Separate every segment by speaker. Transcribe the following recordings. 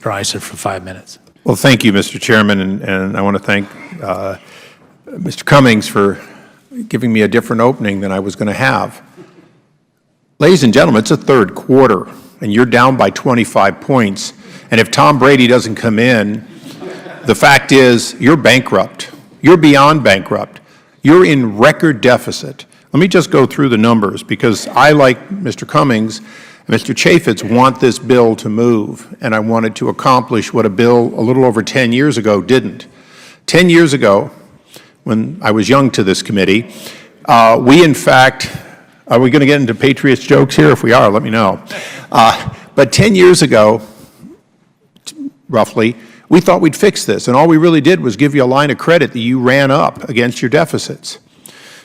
Speaker 1: for Issa for 5 minutes.
Speaker 2: Well, thank you, Mr. Chairman, and I want to thank Mr. Cummings for giving me a different opening than I was going to have. Ladies and gentlemen, it's a third quarter, and you're down by 25 points. And if Tom Brady doesn't come in, the fact is you're bankrupt. You're beyond bankrupt. You're in record deficit. Let me just go through the numbers, because I, like Mr. Cummings and Mr. Chaffetz, want this bill to move, and I wanted to accomplish what a bill a little over 10 years ago didn't. 10 years ago, when I was young to this committee, we in fact, are we going to get into Patriots jokes here? If we are, let me know. But 10 years ago, roughly, we thought we'd fix this, and all we really did was give you a line of credit that you ran up against your deficits.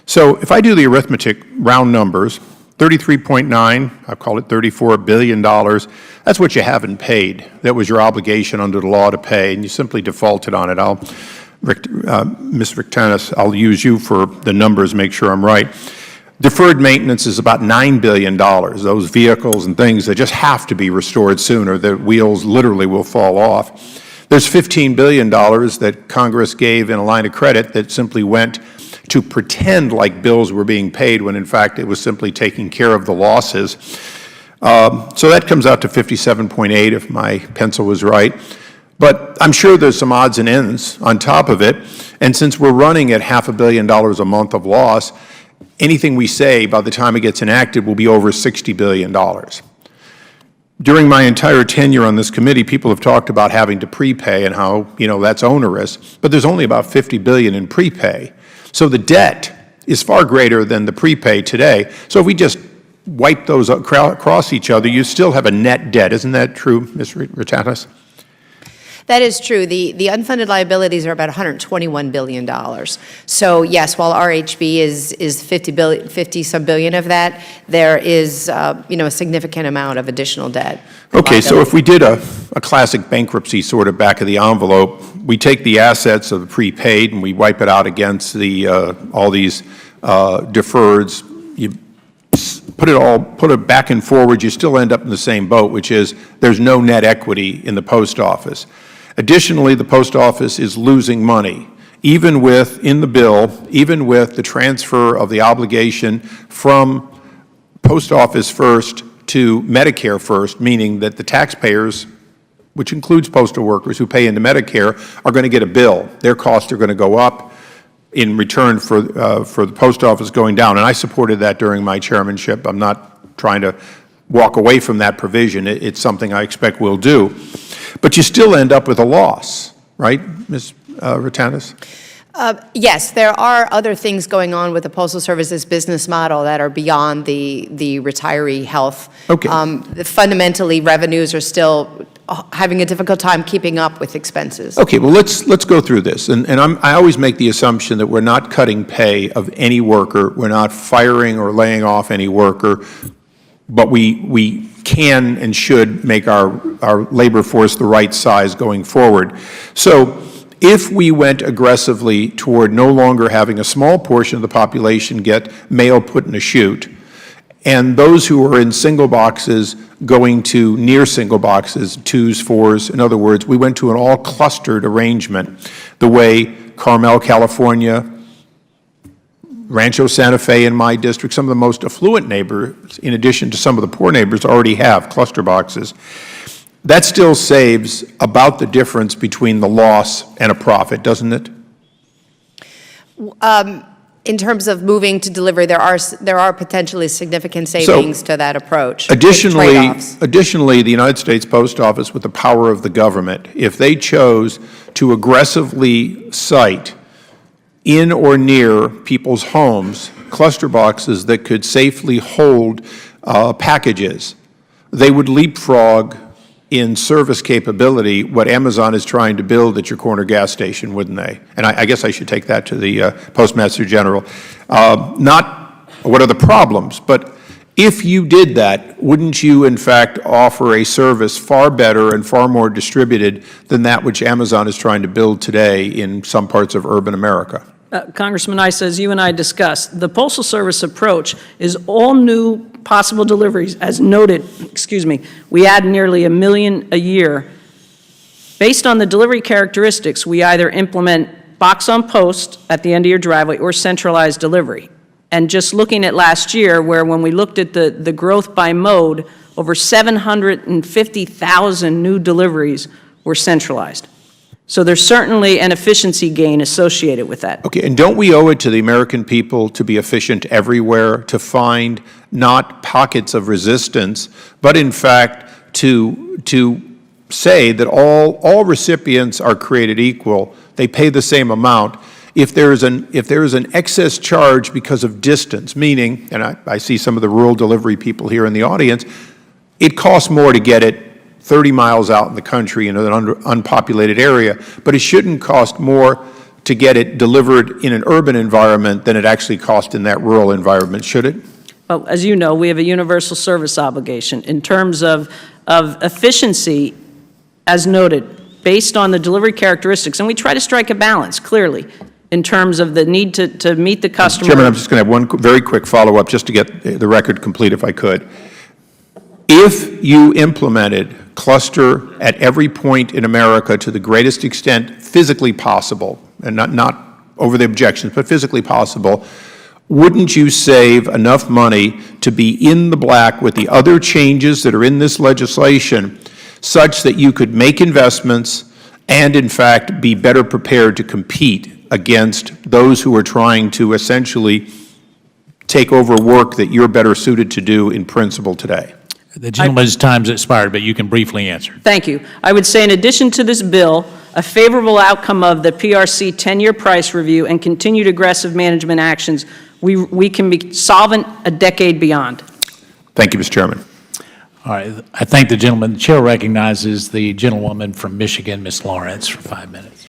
Speaker 2: So if I do the arithmetic, round numbers, 33.9, I'll call it $34 billion, that's what you haven't paid. That was your obligation under the law to pay, and you simply defaulted on it. Ms. Rictanis, I'll use you for the numbers, make sure I'm right. Deferred maintenance is about $9 billion, those vehicles and things that just have to be restored sooner. The wheels literally will fall off. There's $15 billion that Congress gave in a line of credit that simply went to pretend like bills were being paid when in fact it was simply taking care of the losses. So that comes out to 57.8 if my pencil was right. But I'm sure there's some odds and ends on top of it. And since we're running at $500 million a month of loss, anything we say by the time it gets enacted will be over $60 billion. During my entire tenure on this committee, people have talked about having to prepay and how, that's onerous, but there's only about $50 billion in prepay. So the debt is far greater than the prepay today. So if we just wipe those across each other, you still have a net debt. Isn't that true, Ms. Rictanis?
Speaker 3: That is true. The unfunded liabilities are about $121 billion. So yes, while RHB is 50 some billion of that, there is a significant amount of additional debt.
Speaker 2: Okay, so if we did a classic bankruptcy sort of back of the envelope, we take the assets of the prepaid and we wipe it out against the all these deferreds. You put it back and forward, you still end up in the same boat, which is there's no net equity in the post office. Additionally, the post office is losing money, even with, in the bill, even with the transfer of the obligation from Post Office First to Medicare First, meaning that the taxpayers, which includes postal workers who pay into Medicare, are going to get a bill. Their costs are going to go up in return for the post office going down. And I supported that during my chairmanship. I'm not trying to walk away from that provision. It's something I expect we'll do. But you still end up with a loss, right, Ms. Rictanis?
Speaker 3: Yes, there are other things going on with the Postal Service's business model that are beyond the retiree health.
Speaker 2: Okay.
Speaker 3: Fundamentally, revenues are still having a difficult time keeping up with expenses.
Speaker 2: Okay, well, let's go through this. And I always make the assumption that we're not cutting pay of any worker. We're not firing or laying off any worker. But we can and should make our labor force the right size going forward. So if we went aggressively toward no longer having a small portion of the population get mail put in a chute, and those who are in single boxes going to near single boxes, 2s, 4s, in other words, we went to an all-clustered arrangement, the way Carmel, California, Rancho Santa Fe in my district, some of the most affluent neighbors, in addition to some of the poor neighbors, already have cluster boxes. That still saves about the difference between the loss and a profit, doesn't it?
Speaker 3: In terms of moving to delivery, there are potentially significant savings to that approach.
Speaker 2: Additionally, the United States Post Office, with the power of the government, if they chose to aggressively cite in or near people's homes cluster boxes that could safely hold packages, they would leapfrog in service capability what Amazon is trying to build at your corner gas station, wouldn't they? And I guess I should take that to the Postmaster General. Not what are the problems, but if you did that, wouldn't you in fact offer a service far better and far more distributed than that which Amazon is trying to build today in some parts of urban America?
Speaker 4: Congressman Issa, as you and I discussed, the Postal Service approach is all new possible deliveries. As noted, we add nearly 1 million a year Based on the delivery characteristics, we either implement box on post at the end of your driveway or centralized delivery. And just looking at last year, where when we looked at the growth by mode, over 750,000 new deliveries were centralized. So there's certainly an efficiency gain associated with that.
Speaker 2: Okay, and don't we owe it to the American people to be efficient everywhere, to find not pockets of resistance, but in fact to say that all recipients are created equal, they pay the same amount. If there is an excess charge because of distance, meaning, and I see some of the rural delivery people here in the audience, it costs more to get it 30 miles out in the country in an unpopulated area, but it shouldn't cost more to get it delivered in an urban environment than it actually costs in that rural environment, should it?
Speaker 4: Well, as you know, we have a universal service obligation. In terms of efficiency, as noted, based on the delivery characteristics, and we try to strike a balance, clearly, in terms of the need to meet the customer.
Speaker 2: Chairman, I'm just going to have one very quick follow-up just to get the record complete if I could. If you implemented cluster at every point in America to the greatest extent physically possible, and not over the objections, but physically possible, wouldn't you save enough money to be in the black with the other changes that are in this legislation such that you could make investments and, in fact, be better prepared to compete against those who are trying to essentially take over work that you're better suited to do in principle today?
Speaker 1: The gentleman's time's expired, but you can briefly answer.
Speaker 4: Thank you. I would say in addition to this bill, a favorable outcome of the PRC 10-year price review and continued aggressive management actions, we can be solvent a decade beyond.
Speaker 2: Thank you, Mr. Chairman.
Speaker 1: All right. I thank the gentleman. The chair recognizes the gentlewoman from Michigan, Ms. Lawrence, for 5 minutes.